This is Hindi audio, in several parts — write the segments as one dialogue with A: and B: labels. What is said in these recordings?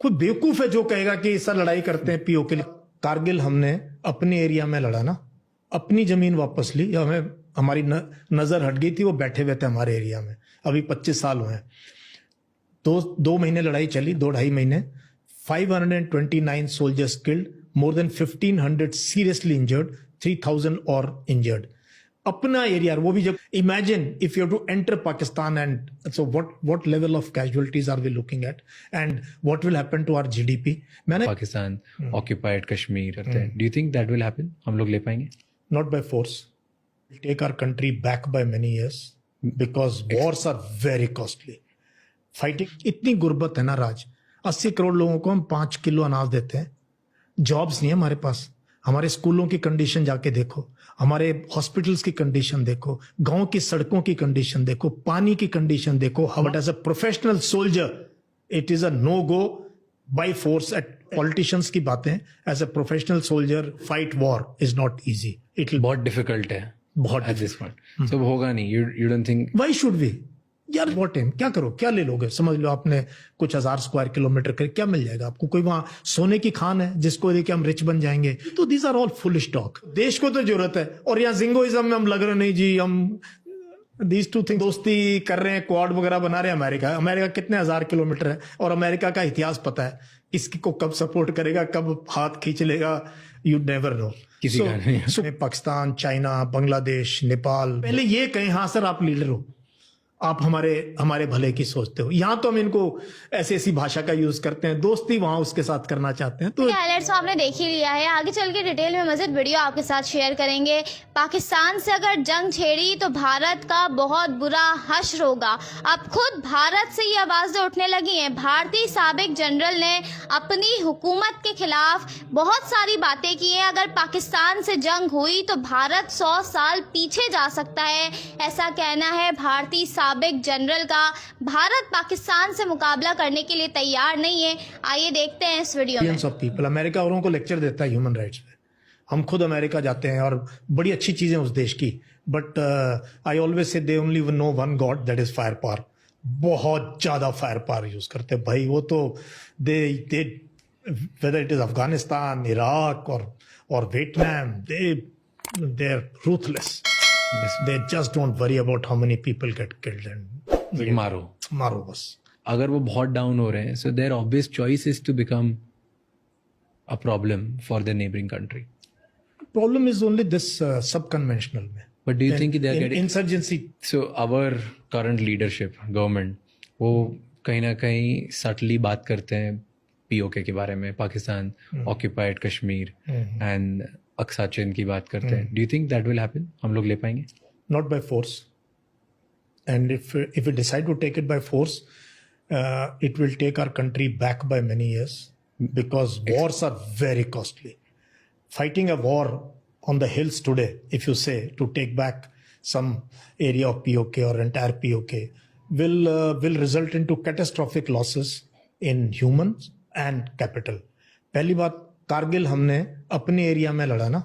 A: कोई बेवकूफ है जो कहेगा कि सर लड़ाई करते हैं पीओ के लिए। कारगिल हमने अपने एरिया में लड़ा ना, अपनी जमीन वापस ली, हमें हमारी नजर हट गई थी, वो बैठे हुए थे हमारे एरिया में। अभी 25 साल हुए हैं, दो महीने लड़ाई चली, 2-2.5 महीने, 529 soldiers killed, more than 1500 seriously injured, 3000 और इंजर्ड। अपना एरिया, वो भी जब imagine if you have to enter Pakistan and so what level of casualties are we looking at and what will happen to our GDP. मैंने
B: पाकिस्तान ऑक्यूपाइड कश्मीर करते हैं, do you think that will happen? हम लोग ले पाएंगे?
A: Not by force, take our country back by many years because wars are very costly. Fighting इतनी गुर्बत है ना राज, 80 करोड़ लोगों को हम 5 किलो अनाज देते हैं, जॉब्स नहीं है हमारे पास। हमारे स्कूलों की कंडीशन जाके देखो, हमारे हॉस्पिटल्स की कंडीशन देखो, गांव की सड़कों की कंडीशन देखो, पानी की कंडीशन देखो। But as a professional soldier it is a no go by force. At politicians की बातें, as a professional soldier fight war is not easy, it will
B: बहुत डिफिकल्ट है
A: बहुत
B: एट दिस पॉइंट। सब होगा नहीं, you don't think?
A: Why should we यार, व्हाट टाइम, क्या करो, क्या ले लोगे? समझ लो आपने कुछ 1000 स्क्वायर किलोमीटर कर, क्या मिल जाएगा आपको? कोई वहां सोने की खान है जिसको देके हम रिच बन जाएंगे? तो these are all foolish talk. देश को तो जरूरत है, और यहाँ जिंगोइज्म में हम लग रहे नहीं जी, हम दीज टू थिंग दोस्ती कर रहे हैं, क्वाड वगैरह बना रहे हैं। अमेरिका कितने 1000 किलोमीटर है, और अमेरिका का इतिहास पता है, किसकी को कब सपोर्ट करेगा, कब हाथ खींच लेगा, यू नेवर नो।
B: किसी का नहीं।
A: पाकिस्तान, चाइना, बांग्लादेश, नेपाल, पहले ये कहें हाँ सर आप लीडर हो, आप हमारे भले की सोचते हो। यहाँ तो हम इनको ऐसी भाषा का यूज करते हैं, दोस्ती वहां उसके साथ करना चाहते हैं। तो
C: हाइलाइट्स आपने देख ही लिया है, आगे चल के डिटेल में मज़ीद वीडियो आपके साथ शेयर करेंगे। पाकिस्तान से अगर जंग छेड़ी तो भारत का बहुत बुरा हश्र होगा। अब खुद भारत से ये आवाज़ें उठने लगी हैं। भारतीय साबिक जनरल ने अपनी हुकूमत के खिलाफ बहुत सारी बातें की हैं। अगर पाकिस्तान से जंग हुई तो भारत 100 साल पीछे जा सकता है, ऐसा कहना है भारतीय साबिक जनरल का। भारत पाकिस्तान से मुकाबला करने के लिए तैयार नहीं है। आइए देखते हैं इस वीडियो में।
A: ऑफ पीपल, अमेरिका औरों को लेक्चर देता है ह्यूमन राइट्स पे, हम खुद अमेरिका जाते हैं और बड़ी अच्छी चीजें उस देश की, but I always say they only no one god, that is fire power. बहुत ज्यादा फायर पावर यूज करते हैं भाई, वो तो they whether it is Afghanistan, Iraq और Vietnam, they are ruthless. They just don't worry about how many people get killed and मारो बस।
B: अगर वो बहुत डाउन हो रहे हैं, so their obvious choice is to become a problem for the neighboring country.
A: Problem is only this sub-conventional में।
B: But do you think they are getting
A: insurgency?
B: So our current leadership, government, वो कहीं ना कहीं subtly बात करते हैं POK के बारे में, पाकिस्तान occupied कश्मीर and अक्सा चीन की बात करते हैं। Do you think that will happen? हम लोग ले पाएंगे?
A: Not by force, and if you decide to take it by force it will take our country back by many years because wars are very costly. Fighting a war on the hills today, if you say to take back some area of POK or entire POK will result into catastrophic losses in humans and capital. पहली बात, कारगिल हमने अपने एरिया में लड़ा ना,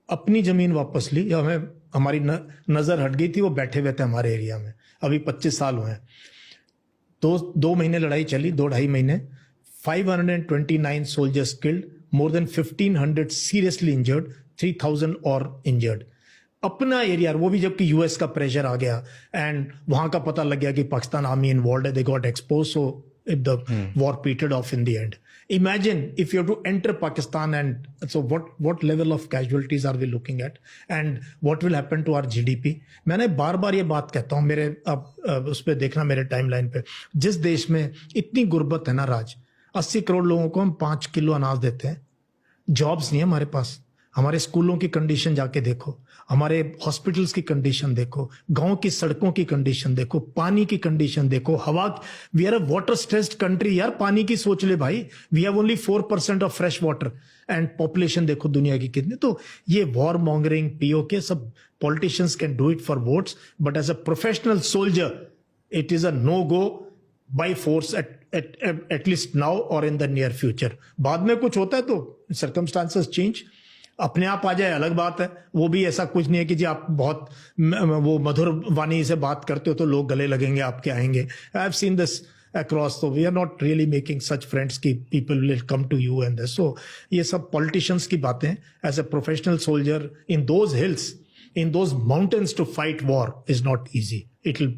A: अपनी जमीन वापस ली, हमें हमारी नजर हट गई थी, वो बैठे हुए थे हमारे एरिया में। अभी 25 साल हुए हैं, दो महीने लड़ाई चली, 2-2.5 महीने, 529 soldiers killed, more than 1500 seriously injured, 3000 और इंजर्ड। अपना एरिया, वो भी जबकि यूएस का प्रेशर आ गया एंड वहां का पता लग गया कि पाकिस्तान आर्मी इन्वॉल्व है, they got expose, so if the war petered off in the end. Imagine if you have to enter Pakistan, and so what level of casualties are we looking at and what will happen to our GDP. मैंने बार बार ये बात कहता हूँ, मेरे अब उस पर देखना मेरे टाइमलाइन पे, जिस देश में इतनी गुर्बत है ना राज, 80 करोड़ लोगों को हम 5 किलो अनाज देते हैं, जॉब्स नहीं है हमारे पास, हमारे स्कूलों की कंडीशन जाके देखो, हमारे हॉस्पिटल्स की कंडीशन देखो, गांव की सड़कों की कंडीशन देखो, पानी की कंडीशन देखो, हवा, we are a water stressed country यार, पानी की सोच ले भाई, we have only 4% of fresh water and population देखो दुनिया की कितनी। तो ये वॉर मॉन्गरिंग, पीओके, सब politicians can do it for votes, but as a professional soldier it is a no go by force at least now और इन द नियर फ्यूचर। बाद में कुछ होता है तो सर्कमस्टांसेस चेंज, अपने आप आ जाए अलग बात है। वो भी ऐसा कुछ नहीं है कि जी आप बहुत वो मधुर वाणी से बात करते हो तो लोग गले लगेंगे, आपके आएंगे। I have seen this across. So we are not really making such friends कि people will come to you and this. So ये सब politicians की बातें. As a professional soldier in those hills, in those mountains to fight war is not easy. It will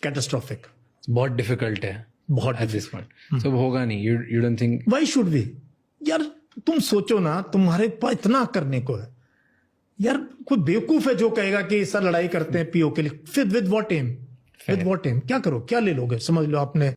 A: catastrophic.
B: बहुत डिफिकल्ट है
A: बहुत
B: एट दिस पॉइंट. सब होगा नहीं. You don't think
A: Why should we? यार तुम सोचो ना, तुम्हारे पास इतना करने को है. यार कोई बेवकूफ है जो कहेगा कि सर लड़ाई करते हैं पीओ के लिए. फिर with what am? With what am? क्या करो, क्या ले लोगे? समझ लो आपने